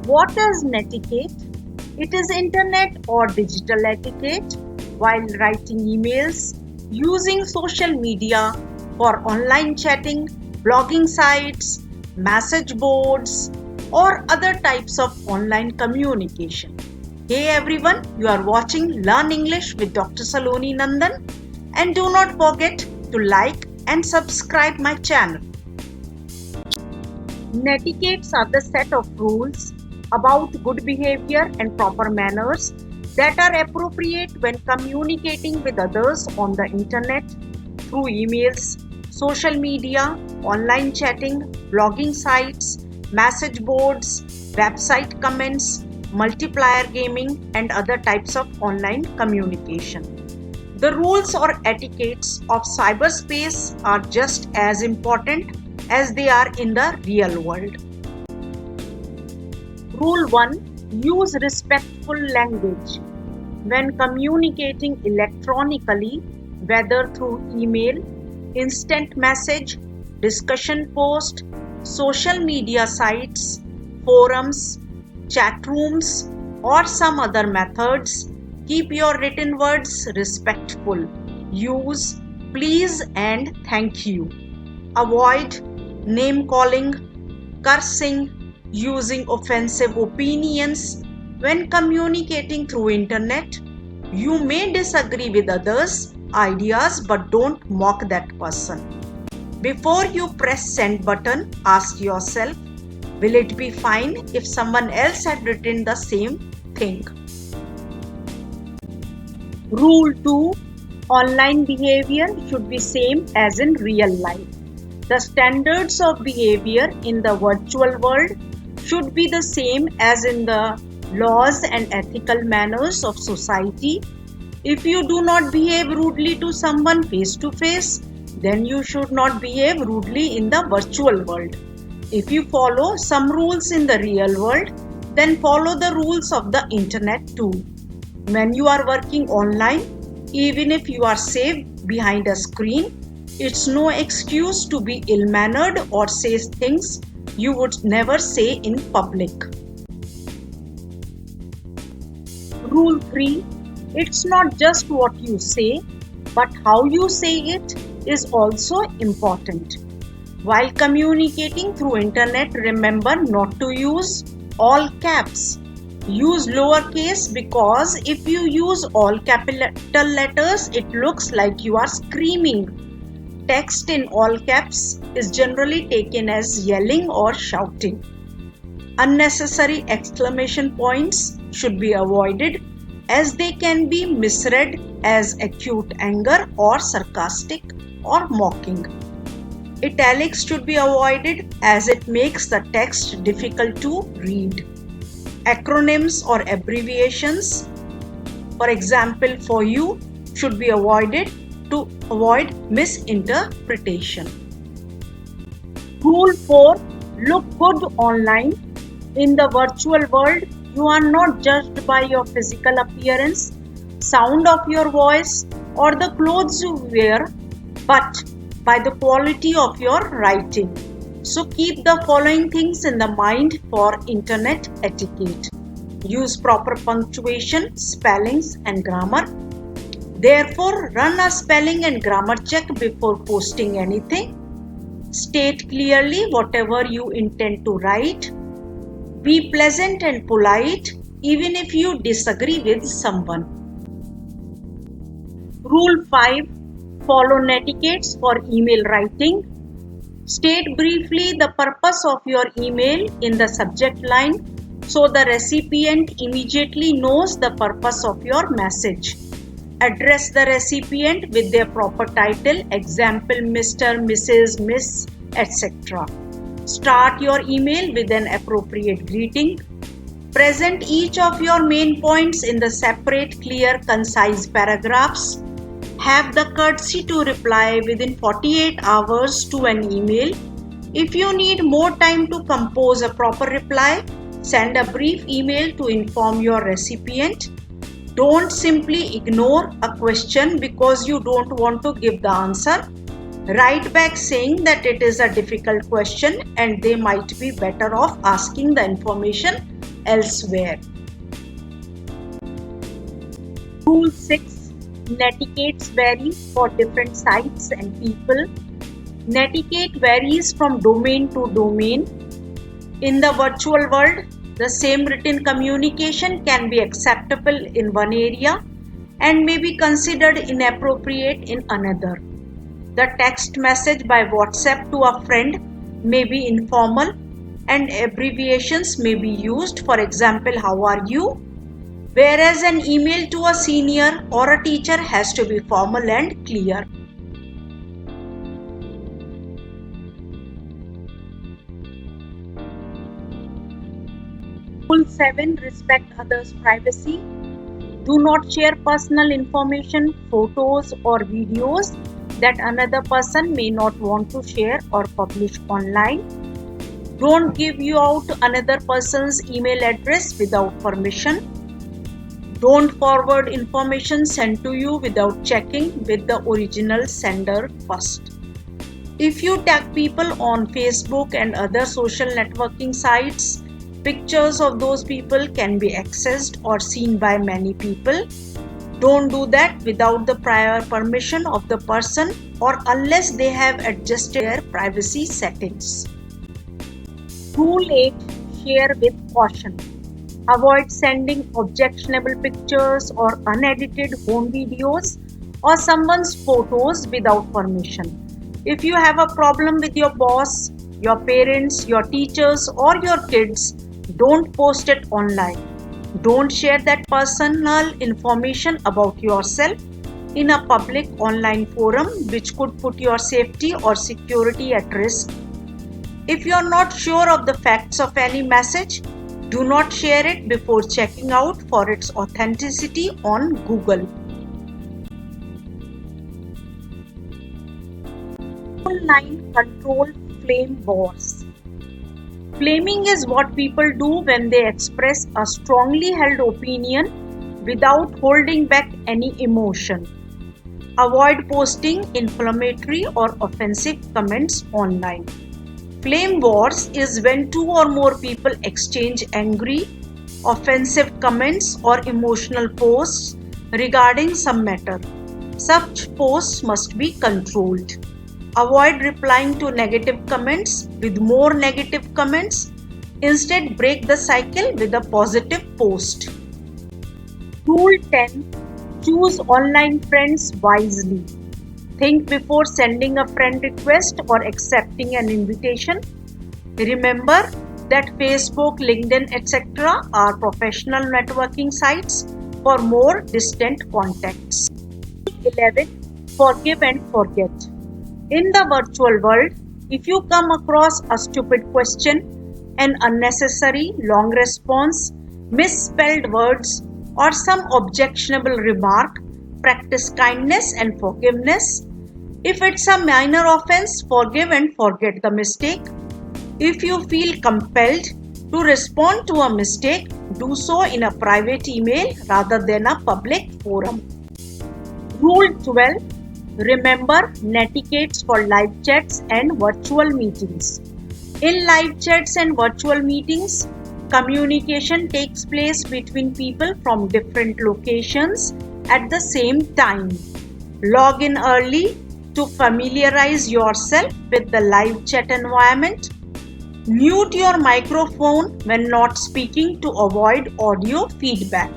What is netiquette? It is internet or digital etiquette while writing emails, using social media for online chatting, blogging sites, message boards, or other types of online communication. Hey everyone, you are watching Learn English with Dr. Saloni Nandan, and do not forget to like and subscribe my channel. Netiquettes are the set of rules about good behavior and proper manners that are appropriate when communicating with others on the internet, through emails, social media, online chatting, blogging sites, message boards, website comments, multiplayer gaming, and other types of online communication. The rules or etiquettes of cyberspace are just as important as they are in the real world. Rule 1. Use respectful language. When communicating electronically, whether through email, instant message, discussion post, social media sites, forums, chat rooms, or some other methods, keep your written words respectful. Use please and thank you. Avoid name calling, cursing, using offensive opinions. When communicating through internet, you may disagree with others' ideas, but don't mock that person. Before you press send button, ask yourself, will it be fine if someone else had written the same thing? Rule 2. Online behavior should be same as in real life. The standards of behavior in the virtual world should be the same as in the laws and ethical manners of society. If you do not behave rudely to someone face to face, then you should not behave rudely in the virtual world. If you follow some rules in the real world, then follow the rules of the internet too. When you are working online, even if you are safe behind a screen, it's no excuse to be ill-mannered or say things you would never say in public. Rule 3. It's not just what you say, but how you say it is also important. While communicating through internet, remember not to use all caps. Use lowercase, because if you use all capital letters, it looks like you are screaming. Text in all caps is generally taken as yelling or shouting. Unnecessary exclamation points should be avoided, as they can be misread as acute anger or sarcastic or mocking. Italics should be avoided, as it makes the text difficult to read. Acronyms or abbreviations, for example, for you, should be avoided to avoid misinterpretation. Rule 4. Look good online. In the virtual world, you are not judged by your physical appearance, sound of your voice, or the clothes you wear, but by the quality of your writing. So keep the following things in the mind for internet etiquette. Use proper punctuation, spellings, and grammar. Therefore, run a spelling and grammar check before posting anything. State clearly whatever you intend to write. Be pleasant and polite even if you disagree with someone. Rule 5. Follow netiquettes for email writing. State briefly the purpose of your email in the subject line so the recipient immediately knows the purpose of your message. Address the recipient with their proper title, example Mr., Mrs., Miss, etc. Start your email with an appropriate greeting. Present each of your main points in the separate, clear, concise paragraphs. Have the courtesy to reply within 48 hours to an email. If you need more time to compose a proper reply, send a brief email to inform your recipient. Don't simply ignore a question because you don't want to give the answer. Write back saying that it is a difficult question and they might be better off asking the information elsewhere. Rule 6. Netiquettes vary for different sites and people. Netiquette varies from domain to domain. In the virtual world, the same written communication can be acceptable in one area and may be considered inappropriate in another. The text message by WhatsApp to a friend may be informal and abbreviations may be used, for example, how are you? Whereas an email to a senior or a teacher has to be formal and clear. Rule 7. Respect others' privacy. Do not share personal information, photos or videos that another person may not want to share or publish online. Don't give out another person's email address without permission. Don't forward information sent to you without checking with the original sender first. If you tag people on Facebook and other social networking sites, pictures of those people can be accessed or seen by many people. Don't do that without the prior permission of the person or unless they have adjusted their privacy settings. Rule 8. Share with caution. Avoid sending objectionable pictures or unedited home videos or someone's photos without permission. If you have a problem with your boss, your parents, your teachers, or your kids, don't post it online. Don't share that personal information about yourself in a public online forum which could put your safety or security at risk. If you are not sure of the facts of any message, do not share it before checking out for its authenticity on Google. Rule 9. Control flame wars. Flaming is what people do when they express a strongly held opinion without holding back any emotion. Avoid posting inflammatory or offensive comments online. Flame wars is when two or more people exchange angry, offensive comments or emotional posts regarding some matter. Such posts must be controlled. Avoid replying to negative comments with more negative comments. Instead, break the cycle with a positive post. Rule 10. Choose online friends wisely. Think before sending a friend request or accepting an invitation. Remember that Facebook, LinkedIn, etc. are professional networking sites for more distant contacts. 11. Forgive and forget. In the virtual world, if you come across a stupid question, an unnecessary long response, misspelled words, or some objectionable remark, practice kindness and forgiveness. If it's a minor offense, forgive and forget the mistake. If you feel compelled to respond to a mistake, do so in a private email rather than a public forum. Rule 12. Remember netiquettes for live chats and virtual meetings. In live chats and virtual meetings, communication takes place between people from different locations at the same time. Log in early to familiarize yourself with the live chat environment. Mute your microphone when not speaking to avoid audio feedback.